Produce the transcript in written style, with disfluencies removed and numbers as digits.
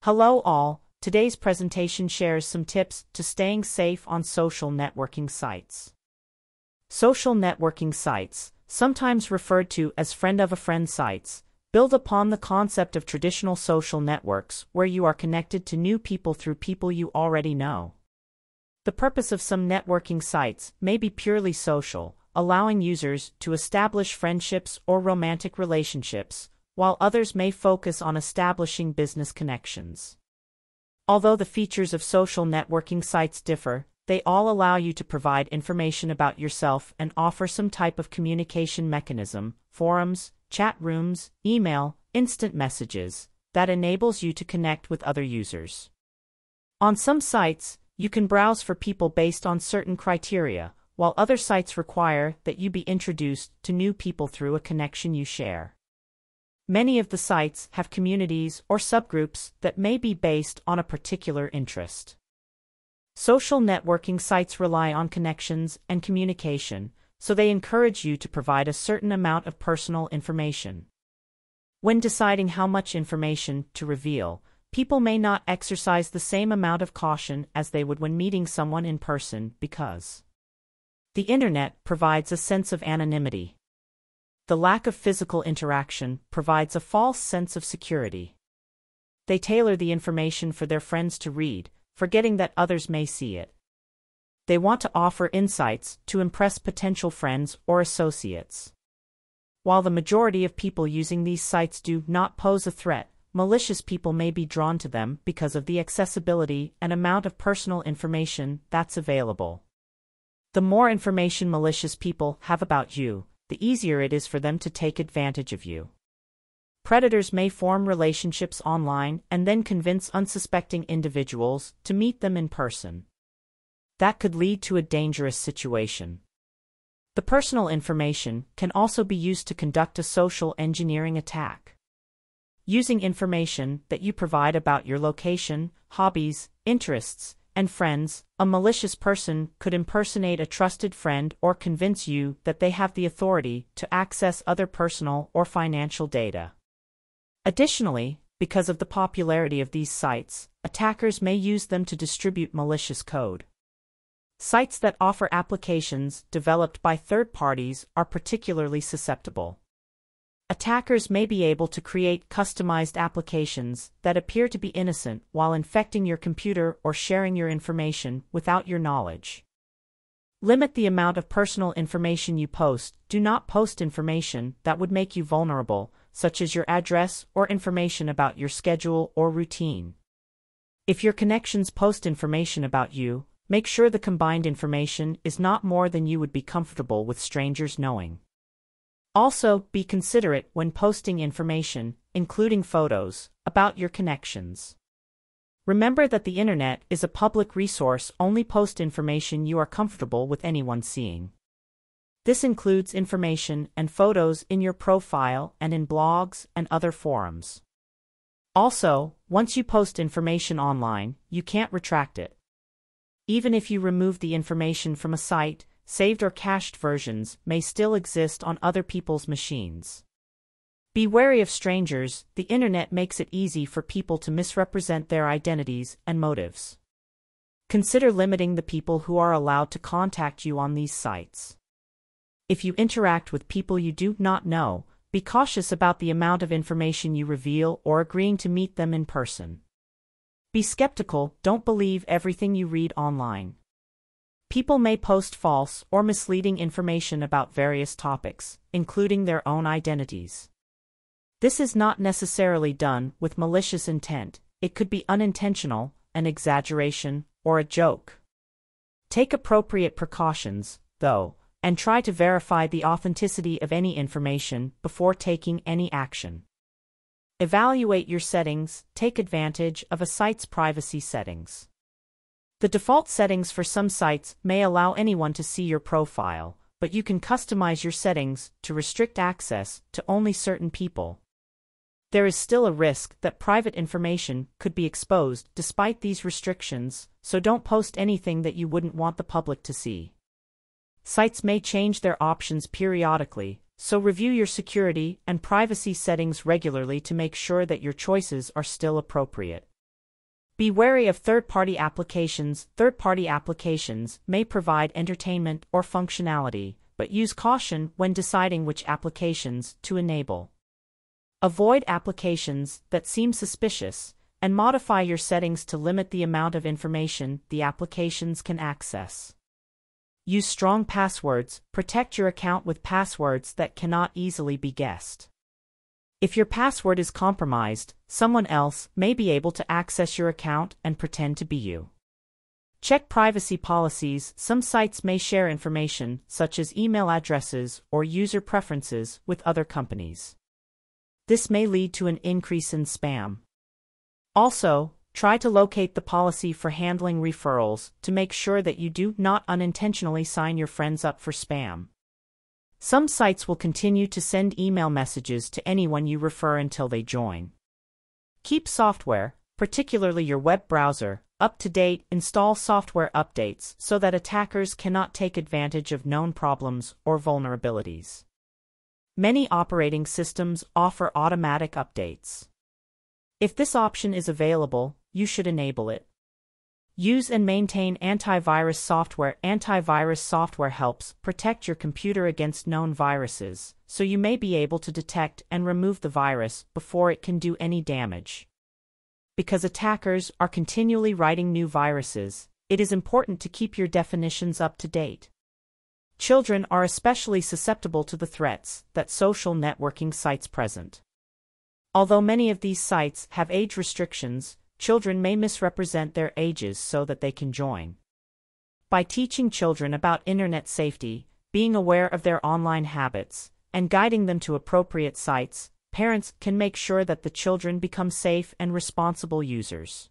Hello all, today's presentation shares some tips to staying safe on social networking sites. Social networking sites, sometimes referred to as friend-of-a-friend sites, build upon the concept of traditional social networks where you are connected to new people through people you already know. The purpose of some networking sites may be purely social, allowing users to establish friendships or romantic relationships, while others may focus on establishing business connections. Although the features of social networking sites differ, they all allow you to provide information about yourself and offer some type of communication mechanism, forums, chat rooms, email, instant messages, that enables you to connect with other users. On some sites, you can browse for people based on certain criteria, while other sites require that you be introduced to new people through a connection you share. Many of the sites have communities or subgroups that may be based on a particular interest. Social networking sites rely on connections and communication, so they encourage you to provide a certain amount of personal information. When deciding how much information to reveal, people may not exercise the same amount of caution as they would when meeting someone in person because the internet provides a sense of anonymity. The lack of physical interaction provides a false sense of security. They tailor the information for their friends to read, forgetting that others may see it. They want to offer insights to impress potential friends or associates. While the majority of people using these sites do not pose a threat, malicious people may be drawn to them because of the accessibility and amount of personal information that's available. The more information malicious people have about you, the easier it is for them to take advantage of you. Predators may form relationships online and then convince unsuspecting individuals to meet them in person. That could lead to a dangerous situation. The personal information can also be used to conduct a social engineering attack. Using information that you provide about your location, hobbies, interests, and friends, a malicious person could impersonate a trusted friend or convince you that they have the authority to access other personal or financial data. Additionally, because of the popularity of these sites, attackers may use them to distribute malicious code. Sites that offer applications developed by third parties are particularly susceptible. Attackers may be able to create customized applications that appear to be innocent while infecting your computer or sharing your information without your knowledge. Limit the amount of personal information you post. Do not post information that would make you vulnerable, such as your address or information about your schedule or routine. If your connections post information about you, make sure the combined information is not more than you would be comfortable with strangers knowing. Also, be considerate when posting information, including photos, about your connections. Remember that the internet is a public resource. Only post information you are comfortable with anyone seeing. This includes information and photos in your profile and in blogs and other forums. Also, once you post information online, you can't retract it. Even if you remove the information from a site, saved or cached versions may still exist on other people's machines. Be wary of strangers. The internet makes it easy for people to misrepresent their identities and motives. Consider limiting the people who are allowed to contact you on these sites. If you interact with people you do not know, be cautious about the amount of information you reveal or agreeing to meet them in person. Be skeptical. Don't believe everything you read online. People may post false or misleading information about various topics, including their own identities. This is not necessarily done with malicious intent. It could be unintentional, an exaggeration, or a joke. Take appropriate precautions, though, and try to verify the authenticity of any information before taking any action. Evaluate your settings. Take advantage of a site's privacy settings. The default settings for some sites may allow anyone to see your profile, but you can customize your settings to restrict access to only certain people. There is still a risk that private information could be exposed despite these restrictions, so don't post anything that you wouldn't want the public to see. Sites may change their options periodically, so review your security and privacy settings regularly to make sure that your choices are still appropriate. Be wary of third-party applications. Third-party applications may provide entertainment or functionality, but use caution when deciding which applications to enable. Avoid applications that seem suspicious, and modify your settings to limit the amount of information the applications can access. Use strong passwords. Protect your account with passwords that cannot easily be guessed. If your password is compromised, someone else may be able to access your account and pretend to be you. Check privacy policies. Some sites may share information, such as email addresses or user preferences, with other companies. This may lead to an increase in spam. Also, try to locate the policy for handling referrals to make sure that you do not unintentionally sign your friends up for spam. Some sites will continue to send email messages to anyone you refer until they join. Keep software, particularly your web browser, up to date. Install software updates so that attackers cannot take advantage of known problems or vulnerabilities. Many operating systems offer automatic updates. If this option is available, you should enable it. Use and maintain antivirus software. Antivirus software helps protect your computer against known viruses, so you may be able to detect and remove the virus before it can do any damage. Because attackers are continually writing new viruses, it is important to keep your definitions up to date. Children are especially susceptible to the threats that social networking sites present. Although many of these sites have age restrictions, children may misrepresent their ages so that they can join. By teaching children about internet safety, being aware of their online habits, and guiding them to appropriate sites, parents can make sure that the children become safe and responsible users.